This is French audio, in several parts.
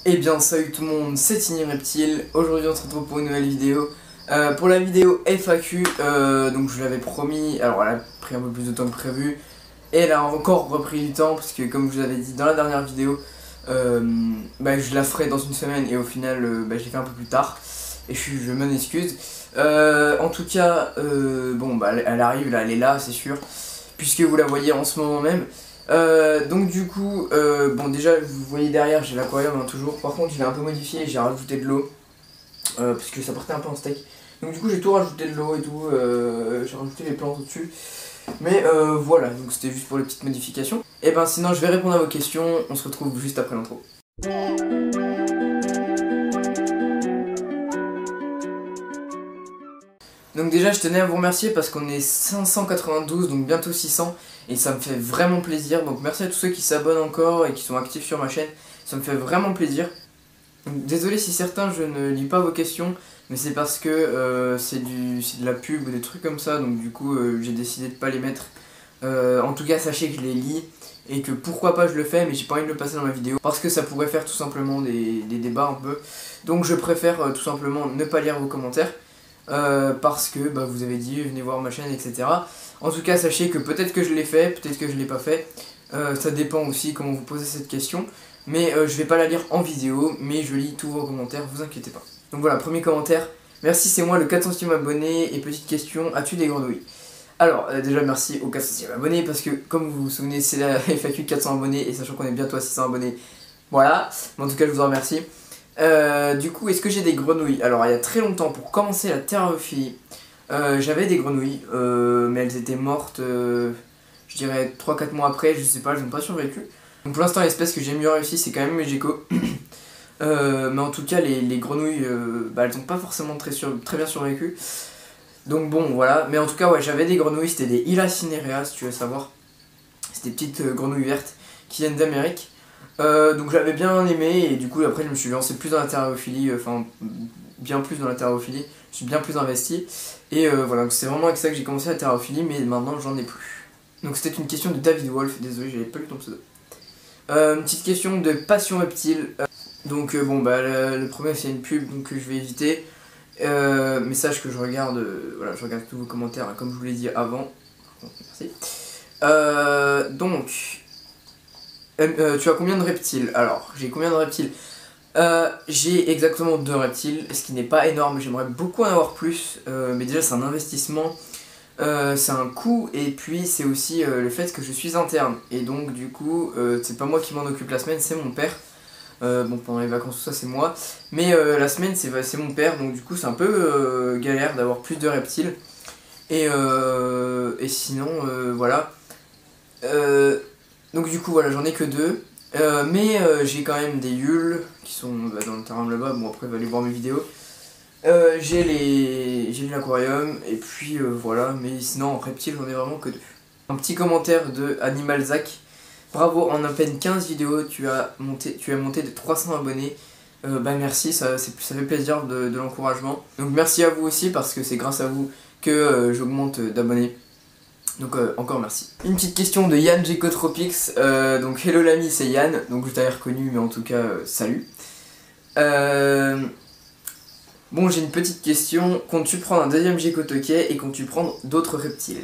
Eh bien salut tout le monde, c'est Tiny Reptile. Aujourd'hui on se retrouve pour une nouvelle vidéo. Pour la vidéo FAQ, donc je l'avais promis, alors elle a pris un peu plus de temps que prévu. Et elle a encore repris du temps parce que comme je vous avais dit dans la dernière vidéo, je la ferai dans une semaine et au final je l'ai fait un peu plus tard. Et je m'en excuse. En tout cas, elle arrive là, elle est là c'est sûr. Puisque vous la voyez en ce moment même. Donc du coup, déjà vous voyez derrière j'ai l'aquarium toujours, par contre je l'ai un peu modifié, j'ai rajouté de l'eau, parce que ça partait un peu en steak. Donc du coup j'ai tout rajouté de l'eau et tout, j'ai rajouté les plantes au-dessus. Mais voilà, donc c'était juste pour les petites modifications. Et ben sinon je vais répondre à vos questions, on se retrouve juste après l'intro. Donc déjà je tenais à vous remercier parce qu'on est 592, donc bientôt 600, et ça me fait vraiment plaisir. Donc merci à tous ceux qui s'abonnent encore et qui sont actifs sur ma chaîne, ça me fait vraiment plaisir. Donc, désolé si certains je ne lis pas vos questions, mais c'est parce que c'est de la pub ou des trucs comme ça, donc du coup j'ai décidé de pas les mettre. En tout cas sachez que je les lis et que pourquoi pas je le fais, mais j'ai pas envie de le passer dans ma vidéo parce que ça pourrait faire tout simplement des débats un peu. Donc je préfère tout simplement ne pas lire vos commentaires. Parce que vous avez dit venez voir ma chaîne, etc. En tout cas sachez que peut-être que je l'ai fait, peut-être que je l'ai pas fait, ça dépend aussi comment vous posez cette question, mais je vais pas la lire en vidéo, mais je lis tous vos commentaires, vous inquiétez pas. Donc voilà, premier commentaire, merci c'est moi le 400e abonné, et petite question, as-tu des grenouilles? Alors déjà merci au 400e abonné, parce que comme vous vous souvenez c'est la FAQ de 400 abonnés, et sachant qu'on est bientôt à 600 abonnés, voilà, mais en tout cas je vous en remercie. Du coup, est-ce que j'ai des grenouilles? Alors, il y a très longtemps, pour commencer la terrarophilie, j'avais des grenouilles, mais elles étaient mortes, je dirais 3-4 mois après, je sais pas, elles n'ont pas survécu. Donc pour l'instant, l'espèce que j'ai mieux réussi, c'est quand même mes geckos. Mais en tout cas, les grenouilles, elles n'ont pas forcément très bien survécu. Donc bon, voilà. Mais en tout cas, ouais, j'avais des grenouilles, c'était des Hyla cinerea, si tu veux savoir. C'était des petites grenouilles vertes qui viennent d'Amérique. Donc j'avais bien aimé et du coup après je me suis lancé plus dans la terrarophilie, enfin bien plus dans la terrarophilie, je suis bien plus investi et voilà, c'est vraiment avec ça que j'ai commencé la terrarophilie, mais maintenant j'en ai plus. Donc c'était une question de David Wolf, désolé j'avais pas lu ton pseudo. Une petite question de Passion Reptile, le premier c'est une pub donc je vais éviter, mais sache que je regarde, voilà, je regarde tous vos commentaires hein, comme je vous l'ai dit avant. Merci. Tu as combien de reptiles? Alors, j'ai combien de reptiles? J'ai exactement 2 reptiles, ce qui n'est pas énorme, j'aimerais beaucoup en avoir plus, mais déjà c'est un investissement, c'est un coût, et puis c'est aussi le fait que je suis interne, et donc du coup, c'est pas moi qui m'en occupe la semaine, c'est mon père. Pendant les vacances tout ça c'est moi, mais la semaine c'est mon père, donc du coup c'est un peu galère d'avoir plus de reptiles, et sinon, voilà. Donc du coup voilà, j'en ai que 2, mais j'ai quand même des yules qui sont dans le terrain là-bas, bon après vous allez voir mes vidéos. J'ai l'aquarium, et puis voilà, mais sinon en reptile j'en ai vraiment que 2. Un petit commentaire de Animal Zach. Bravo, en à peine 15 vidéos tu as monté de 300 abonnés. Merci, ça fait plaisir de l'encouragement. Donc merci à vous aussi parce que c'est grâce à vous que j'augmente d'abonnés. Donc encore merci. Une petite question de Yann Gecotropics, donc hello l'ami c'est Yann, donc je t'avais reconnu mais en tout cas salut. Bon j'ai une petite question, comptes-tu prendre un deuxième Gecotoquet et comptes-tu prendre d'autres reptiles?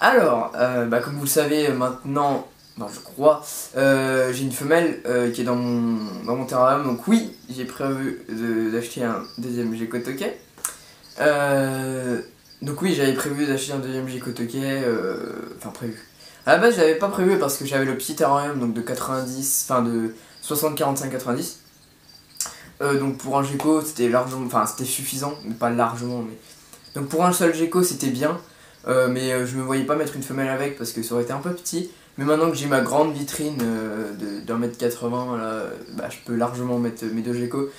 Alors, comme vous le savez maintenant, je crois, j'ai une femelle qui est dans mon terrarium, donc oui j'ai prévu d'acheter un deuxième Gecotoquet. Donc oui, j'avais prévu d'acheter un deuxième Gecotoquet, prévu. À la base, je l'avais pas prévu parce que j'avais le petit terrarium donc de 90, de 60, 45, 90. Donc pour un gecko, c'était largement, c'était suffisant, mais pas largement. Mais donc pour un seul gecko, c'était bien, mais je me voyais pas mettre une femelle avec parce que ça aurait été un peu petit. Mais maintenant que j'ai ma grande vitrine de 1m80, là, je peux largement mettre mes 2 geckos.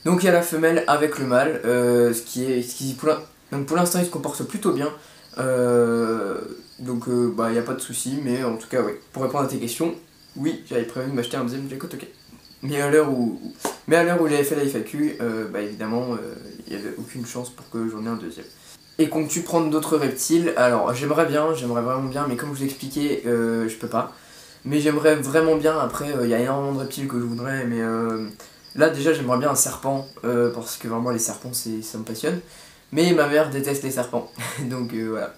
Donc il y a la femelle avec le mâle, donc pour l'instant il se comporte plutôt bien, il n'y a pas de souci, mais en tout cas oui, pour répondre à tes questions, oui j'avais prévu de m'acheter un deuxième Gecotoquet. Mais à l'heure où j'avais fait la FAQ, évidemment il n'y avait aucune chance pour que j'en ai un deuxième. Et comptes-tu prendre d'autres reptiles? Alors j'aimerais vraiment bien, mais comme je vous ai expliqué, je peux pas. Mais j'aimerais vraiment bien, après il y a énormément de reptiles que je voudrais, mais Là déjà j'aimerais bien un serpent, parce que vraiment les serpents ça me passionne. Mais ma mère déteste les serpents, donc voilà.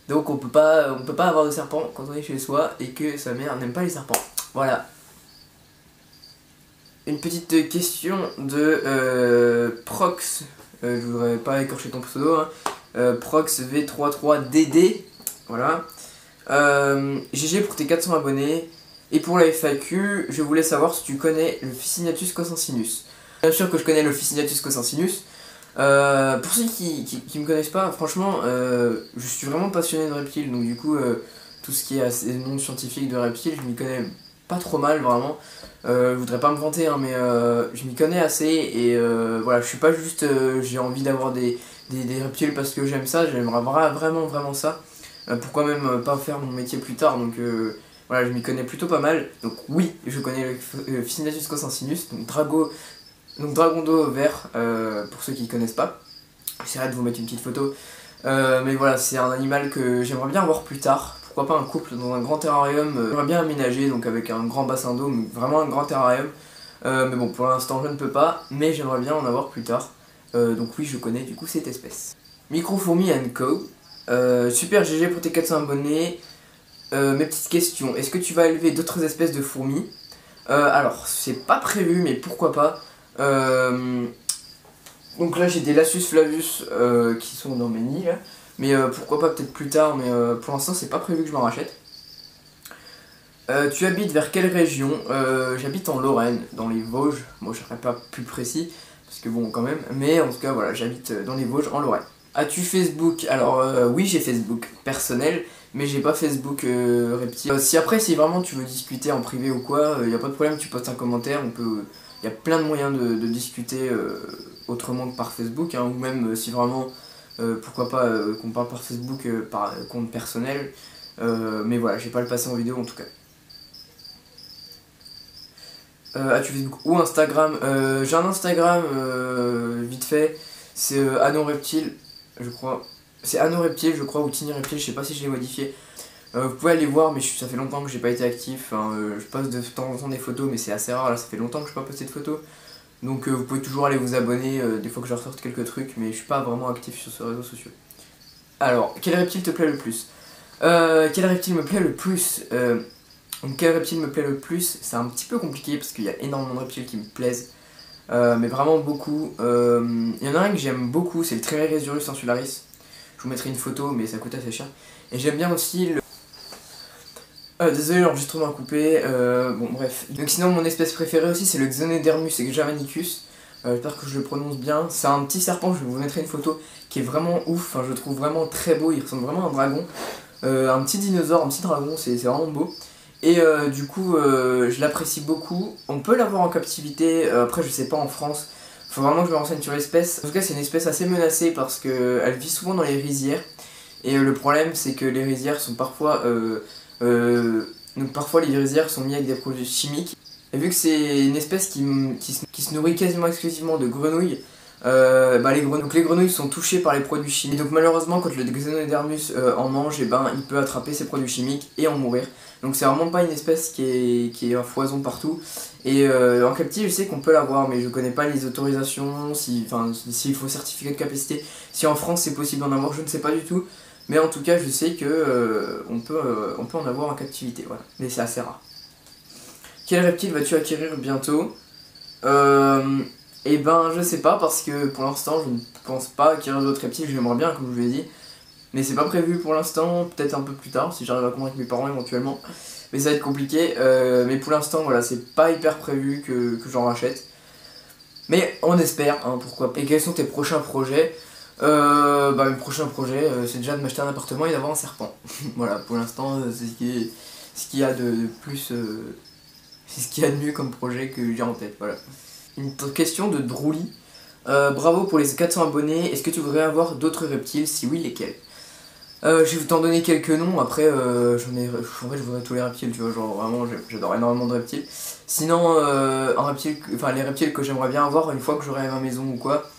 Donc on peut pas avoir de serpent quand on est chez soi et que sa mère n'aime pas les serpents. Voilà. Une petite question de Prox, je voudrais pas écorcher ton pseudo, hein. Prox V33DD, voilà. GG pour tes 400 abonnés. Et pour la FAQ, je voulais savoir si tu connais le Ficinatus cossensinus. Bien sûr que je connais le Ficinatus cossensinus. Pour ceux qui me connaissent pas, franchement, je suis vraiment passionné de reptiles, donc du coup, tout ce qui est le monde scientifique de reptiles, je m'y connais pas trop mal, vraiment. Je voudrais pas me vanter, hein, mais je m'y connais assez, et voilà, je suis pas juste, j'ai envie d'avoir des reptiles parce que j'aime ça, j'aimerais vraiment ça. Pourquoi même pas faire mon métier plus tard, donc voilà, je m'y connais plutôt pas mal. Donc oui, je connais le Ficinatus cossensinus, donc dragon d'eau vert, pour ceux qui ne connaissent pas. J'essaierai de vous mettre une petite photo. Mais voilà, c'est un animal que j'aimerais bien avoir plus tard. Pourquoi pas un couple dans un grand terrarium, j'aimerais bien aménager, donc avec un grand bassin d'eau, vraiment un grand terrarium. Mais bon, pour l'instant je ne peux pas, mais j'aimerais bien en avoir plus tard. Donc oui, je connais du coup cette espèce. Microfourmi Co. Super GG pour tes 400 abonnés. Mes petites questions, est-ce que tu vas élever d'autres espèces de fourmis? Alors, c'est pas prévu, mais pourquoi pas. Donc là j'ai des Lasius flavus qui sont dans mes nids là. Mais pourquoi pas peut-être plus tard, mais pour l'instant c'est pas prévu que je m'en rachète. Tu habites vers quelle région? J'habite en Lorraine, dans les Vosges. Moi je serais pas plus précis, parce que bon quand même. Mais en tout cas voilà, j'habite dans les Vosges en Lorraine. As-tu Facebook? Alors oui, j'ai Facebook personnel, mais j'ai pas Facebook reptile. Si vraiment tu veux discuter en privé ou quoi, y a pas de problème, tu postes un commentaire, il y a plein de moyens de discuter autrement que par Facebook, hein, ou même si vraiment, pourquoi pas qu'on parle par Facebook, par compte personnel, mais voilà, j'ai pas le passer en vidéo en tout cas. As-tu Facebook ou Instagram? J'ai un Instagram vite fait, c'est AnonReptile, je crois. C'est AnonReptile, je crois, ou Tiny Reptile, je sais pas si je l'ai modifié. Vous pouvez aller voir, mais ça fait longtemps que j'ai pas été actif. Hein, je poste de temps en temps des photos, mais c'est assez rare. Là, ça fait longtemps que je n'ai pas posté de photos. Donc vous pouvez toujours aller vous abonner des fois que je ressorte quelques trucs, mais je suis pas vraiment actif sur ces réseaux sociaux. Alors, quel reptile te plaît le plus? Quel reptile me plaît le plus? Donc quel reptile me plaît le plus? C'est un petit peu compliqué parce qu'il y a énormément de reptiles qui me plaisent. Mais vraiment beaucoup. Il y en a un que j'aime beaucoup, c'est le Trimeresurus insularis. Je vous mettrai une photo, mais ça coûte assez cher. Et j'aime bien aussi le... désolé, l'enregistrement a coupé, bon bref. Donc sinon mon espèce préférée aussi c'est le Xenodermus javanicus, j'espère que je le prononce bien. C'est un petit serpent, je vous mettrai une photo, qui est vraiment ouf, enfin, je le trouve vraiment très beau, il ressemble vraiment à un dragon. Un petit dinosaure, un petit dragon, c'est vraiment beau. Et du coup je l'apprécie beaucoup, on peut l'avoir en captivité, après je sais pas en France, faut vraiment que je me renseigne sur l'espèce. En tout cas c'est une espèce assez menacée parce qu'elle vit souvent dans les rizières. Et le problème c'est que les rizières sont parfois donc parfois les rizières sont mises avec des produits chimiques. Et vu que c'est une espèce qui se nourrit quasiment exclusivement de grenouilles, les grenouilles sont touchées par les produits chimiques. Et donc malheureusement quand le Xenodermus en mange, et ben, il peut attraper ces produits chimiques et en mourir. Donc c'est vraiment pas une espèce qui est à foison partout. Et en captive je sais qu'on peut l'avoir, mais je connais pas les autorisations, s'il faut certificat de capacité. Si en France c'est possible d'en avoir, je ne sais pas du tout. Mais en tout cas, je sais que on peut en avoir en captivité, voilà. Mais c'est assez rare. Quel reptile vas-tu acquérir bientôt? Eh ben, je sais pas, parce que pour l'instant, je ne pense pas acquérir d'autres reptiles. J'aimerais bien, comme je vous l'ai dit. Mais c'est pas prévu pour l'instant, peut-être un peu plus tard, si j'arrive à convaincre mes parents éventuellement. Mais ça va être compliqué. Mais pour l'instant, voilà, c'est pas hyper prévu que j'en rachète. Mais on espère, hein, pourquoi pas. Et quels sont tes prochains projets? Mes prochains projets, c'est déjà de m'acheter un appartement et d'avoir un serpent. Voilà, pour l'instant, c'est ce qu'il y a de plus, c'est ce qu'il y a de mieux comme projet que j'ai en tête, voilà. Une question de Drouli. Bravo pour les 400 abonnés, est-ce que tu voudrais avoir d'autres reptiles? Si oui, lesquels? Je vais t'en donner quelques noms, après, en fait, je voudrais tous les reptiles, tu vois, genre, vraiment, j'adore énormément de reptiles. Sinon, les reptiles que j'aimerais bien avoir une fois que j'aurai ma maison ou quoi,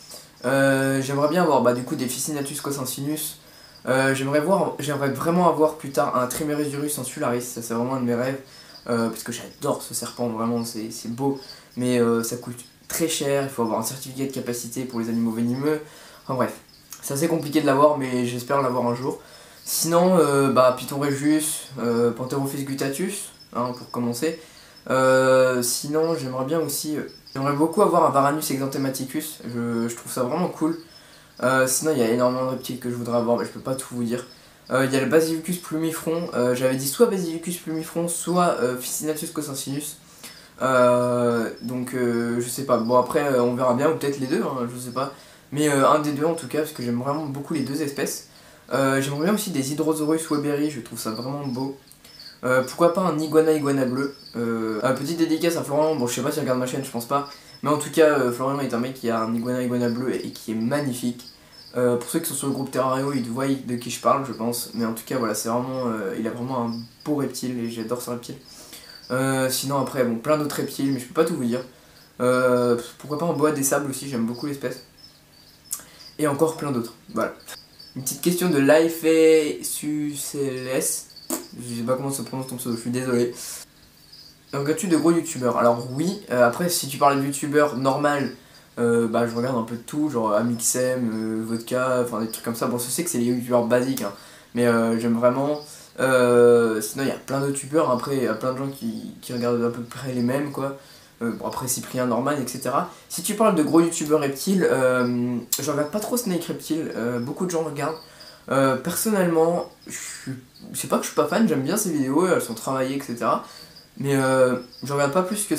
j'aimerais bien avoir du coup des Ficinatus cossensinus. J'aimerais vraiment avoir plus tard un Trimeresurus insularis, ça c'est vraiment un de mes rêves. parce que j'adore ce serpent, vraiment c'est beau, mais ça coûte très cher, il faut avoir un certificat de capacité pour les animaux venimeux, enfin bref, c'est assez compliqué de l'avoir, mais j'espère l'avoir un jour. Sinon, Python Regius, Pantherophis guttatus, hein, pour commencer. Sinon, j'aimerais bien aussi, j'aimerais beaucoup avoir un Varanus exanthematicus, je trouve ça vraiment cool. Sinon, il y a énormément de reptiles que je voudrais avoir, mais je peux pas tout vous dire. Il y a le Basilicus plumifron, j'avais dit soit Basilicus plumifron, soit Ficinatus cosensinus. Je sais pas, bon après on verra bien, ou peut-être les deux, hein, je sais pas. Mais un des deux en tout cas, parce que j'aime vraiment beaucoup les deux espèces. J'aimerais bien aussi des Hydrosaurus webberi, je trouve ça vraiment beau. Pourquoi pas un iguana bleu. Petite dédicace à Florian, bon je sais pas s'il regarde ma chaîne, je pense pas. Mais en tout cas, Florian est un mec qui a un iguana bleu et qui est magnifique. Pour ceux qui sont sur le groupe Terrario, ils voient de qui je parle, je pense. Mais en tout cas, voilà, c'est vraiment, il a vraiment un beau reptile et j'adore ce reptile. Sinon, après, bon, plein d'autres reptiles, mais je peux pas tout vous dire. Pourquoi pas un boa des sables aussi, j'aime beaucoup l'espèce. Et encore plein d'autres, voilà. Une petite question de Lifesucls. Je sais pas comment ça prononce ton pseudo, je suis désolé. Donc, as-tu de gros youtubeurs? Alors, oui, après, si tu parles de youtubeurs normal, je regarde un peu de tout, genre Amixem, Vodka, enfin des trucs comme ça. Bon, je sais que c'est les youtubeurs basiques, hein, mais j'aime vraiment. Sinon, il y a plein de youtubeurs, après, il y a plein de gens qui regardent à peu près les mêmes, quoi. Bon, après, Cyprien, Norman, etc. Si tu parles de gros youtubeurs reptiles, je regarde pas trop Snake Reptile, beaucoup de gens regardent. Personnellement, je sais pas que je suis pas fan, j'aime bien ces vidéos, elles sont travaillées, etc. Mais je regarde pas plus que